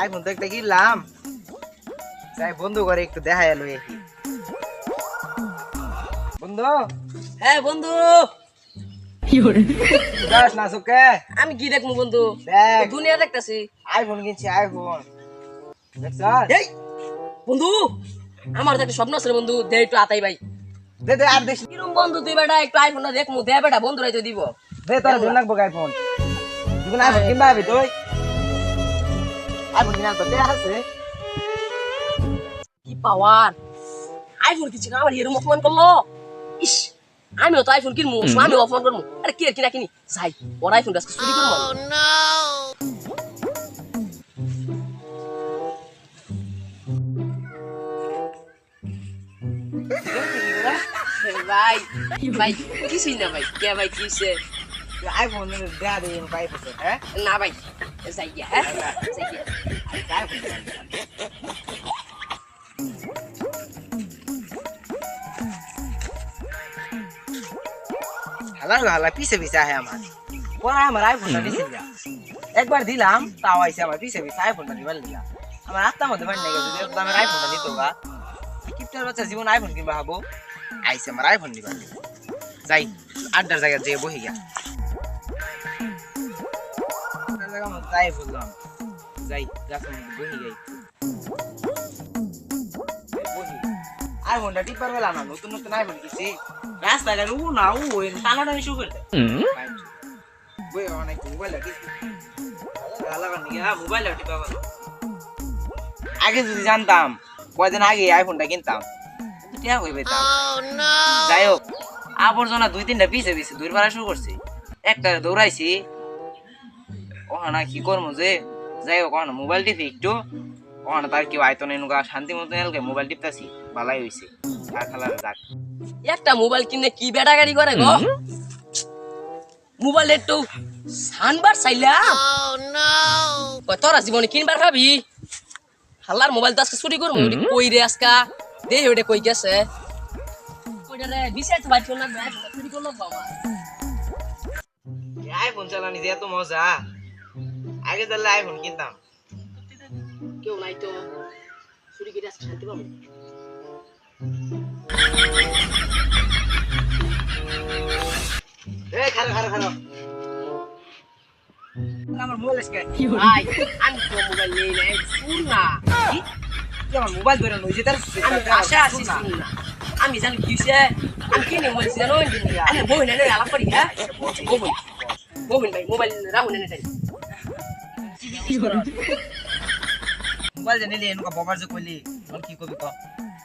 IPhone তো একটা কিনলাম, তাই বন্ধু করে একটু দেখা এলো কি বন্ধু। হ্যাঁ বন্ধু, যাস না সুকে? আমি কি দেখবো বন্ধু? দেখ দুনিয়া দেখতেছি। আইফোন কিনছি, আইফোন দেখছ? এই বন্ধু, আমার তো একটা স্বপ্ন আছে রে বন্ধু, দে একটু আতাই ভাই। দে দে আর দেখ, কিরম বন্ধু তুই বেটা একটু আইফোনটা দেখমু, দে বেটা বন্ধুরাই তো দিব। দে তোর জন্য লাগবো আইফোন। তুই না আইফোন কিনবা আবি তুই? আইফোন কিনা তো দে আছে। কি পাওয়ার আইফোন কিনছি, আমার এরকম অপমান করলো। ইস, আমিও তো আইফোন কিনবো, আমিও অপমান করবো। আরে কি কিনা কিনি যাই, ওর আইফোনটা আজকে চুরি করবো। ভাই ভাই কিছুই না ভাই, কে ভাই কিসে? আইফোন দেয়া দে আইফোন, হ্যাঁ না ভাই যাই গিয়া, হ্যাঁ যাই গিয়া। আইফোন হালা হালা পিছে পিছে আহে আমার, পরে আমার আইফোনটা দিছিল যা, একবার দিলাম তাও আইছে আমার পিছে পিছে আইফোনটা দিবার লিগা। আমার আত্মার মধ্যে পানি লেগে যদি আমার আইফোনটা দিত গা, কিপটার বাচ্চা জীবন আইফোন কিনবা হবো, আইছে আমার আইফোন দিবার লিগা। যাই আড্ডার জায়গা যেয়ে বহি গা, আড্ডার জায়গা মতো তাই বললাম, যাই গাছের মধ্যে বহি যাই, বহি আইফোনটা টিপার বেলা না, নতুন নতুন আইফোন কিনছি, রাস্তাঘাটে ও না ও টানাটানি শুরু করে দেয়। বই অনেক মোবাইলটা কিনছি, মোবাইলটা টিপা ভালো। আগে যদি জানতাম কয়দিন আগে আইফোনটা কিনতাম, যাই হোক আবর্জনা দুই তিনটা পিছে পিছে দূর পাড়া শুরু করছি, একটা দৌড়াইছি ওখানে কি করবো যে, যাই হোক ওখানে মোবাইল টিপি একটু, ওখানে তার কেউ আয়তো নেই, শান্তি মতো এলকে মোবাইল টিপতাছি, ভালাই হয়েছে আর খেলার যাক। একটা মোবাইল কিনে কি বেটা গাড়ি করে গো, মোবাইল একটু সানবার চাইলাম। তোরা জীবনে কিনবার ভাবি হাল্লার মোবাইল তো আজকে চুরি করবো, কই রে আজকা দেহ ওটা কই গেছে, ওইটা রে বিশেষ ভাই চল না চুরি করলো বাবা। আইফোন চালানি যে এত মজা, আগে তাহলে আইফোন কিনতাম। কেউ নাই তো চুরি করে আজকে শান্তি পাবো। এই খারো খারো খারো, আমার মোবাইল আজকে ভাই আমি তো মোবাইল নেই নাই শুন না, কি আমার মোবাইল ধরে লইছে তার, আমি আশা আছি শুন না, আমি জানি কি হইছে, আমি কিনে মোবাইল জানো আমি বই না আলাপ করি, হ্যাঁ বই বই ভাই মোবাইল রাখুন না তাই মোবাইল জানি লে এনুকা বাবার যে কইলি আর কি কবি ক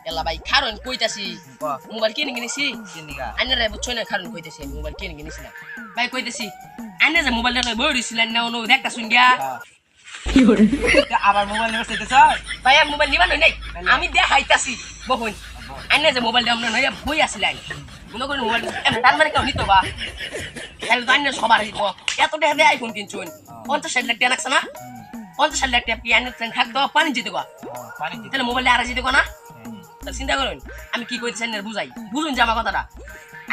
এলা ভাই কারণ কইতাছি ক মোবাইল কিনে কিনেছি কিনিগা আইনা রে বুঝছ না কারণ কইতাছি মোবাইল কিনে কিনেছি না ভাই কইতাছি আইনা যে মোবাইলটা নয় বই দিছিলেন না ওনো দেখা শুন গিয়া কি করে আবার মোবাইল নিয়ে বসেতেছ ভাই মোবাইল নিবা নাই আমি দেখাইতাছি বহুন আইনা যে মোবাইল দাম নয় বই আসিলেন মনে করেন মোবাইল তার মানে কেউ নিতো বা তাহলে তো আইনা সবার দিব এত টাকা দিয়ে আইফোন কিনছুন 50 লাখ টাকা লাগছে না 50 লাখ টাকা পিয়ানো ট্রেন থাকতো পানি যেতে গা পানি তাহলে মোবাইল আর যেতে গা না তাহলে চিন্তা করুন আমি কি কইতেছি আইনার বুঝাই বুঝুন যে আমার কথাটা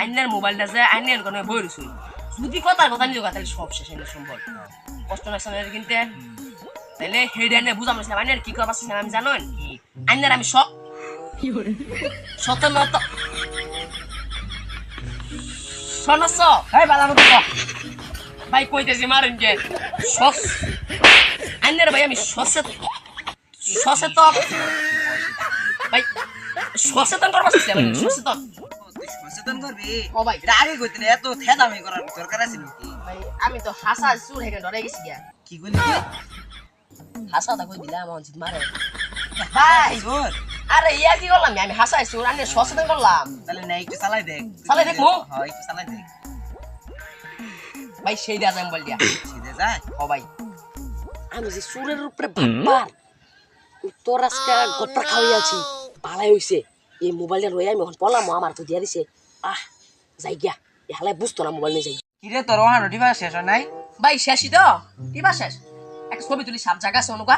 আইনার মোবাইলটা যে আইনার কোনো বই রইছুন যদি কথার কথা নিয়ে তাহলে সব শেষ আইনার সম্ভব কষ্ট লাগছে না কিনতে তাহলে হেড আইনার বুঝাম না আইনার কি করবার চাইছেন আমি জানেন আইনার আমি সব সতর্ক শোনছ এই বালা মতো ক ভাই কইতেছি মারেন যে সস আইনার ভাই আমি সচেতন ভাই সচেতন করবার চাইছি আমি সচেতন তুই সচেতন করবি ও ভাই এটা আগে কইতে এত থেদামি করার দরকার আছিল কি ভাই আমি তো হাসা চুর হেগে ডরে গেছি গিয়া কি কইলি হাসা তা কই দিলাম অঞ্জিত মারে ভাই জোর আরে ইয়া কি করলাম আমি হাসাই চুর আমি সচেতন করলাম তাহলে না একটু চালাই দেখ চালাই দেখমু? হ্যাঁ একটু চালাই দেখ ভাই সেই দিয়া যাম বল দিয়া সিধে যায় ও ভাই আমি যে চুরের উপরে ভাববার তোর আজকে গপ্পা খাওয়াই আছি ভালাই হইছে এই মোবাইলটা রয়ে আমি এখন পলাম আমার তো দিয়া দিছে যাই গিয়া এ হালাই বুঝতো না মোবাইল নিয়ে যাই কি রে তোর ওহানো ডিবা শেষ হয় নাই ভাই শেষই তো কিবা শেষ একটা ছবি তুলি সব জায়গা আছে অনুকা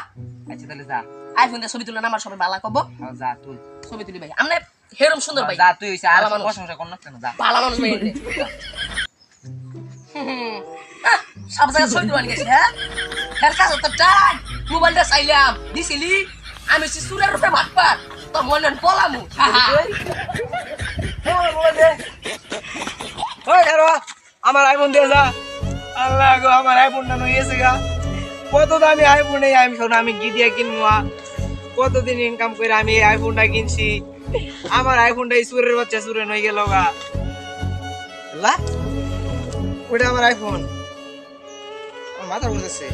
আচ্ছা তাহলে যা আইফোন দিয়ে ছবি তুলে আমার সবাই বালা কব হ্যাঁ যা তুই ছবি তুলি ভাই আমরা হেরম সুন্দর ভাই যা তুই হইছে আর ভালো মানুষ। প্রশংসা কর না কেন যা বালা মানুষ ভাই এনে। সব জায়গায় ছবি তুলে গেছে হ্যাঁ এর কাছে তো টাই মোবাইলটা চাইলাম দিছিলি আমি সে সুরের রূপে ভাত পার তো মনে পলামু ওই খারো আমার আইফোন দিয়ে যা আল্লাহ গো আমার আইফোনটা নই গেছে গা কত দামি আইফোন এই আমি শোনো আমি কি দিয়ে কিনবো কতদিন ইনকাম করে আমি এই আইফোনটা কিনছি আমার আইফোনটা এই সুরের বাচ্চা সুরে নই গেল গা আল্লাহ ওটা আমার আইফোন আমার মাথা ঘুরতেছে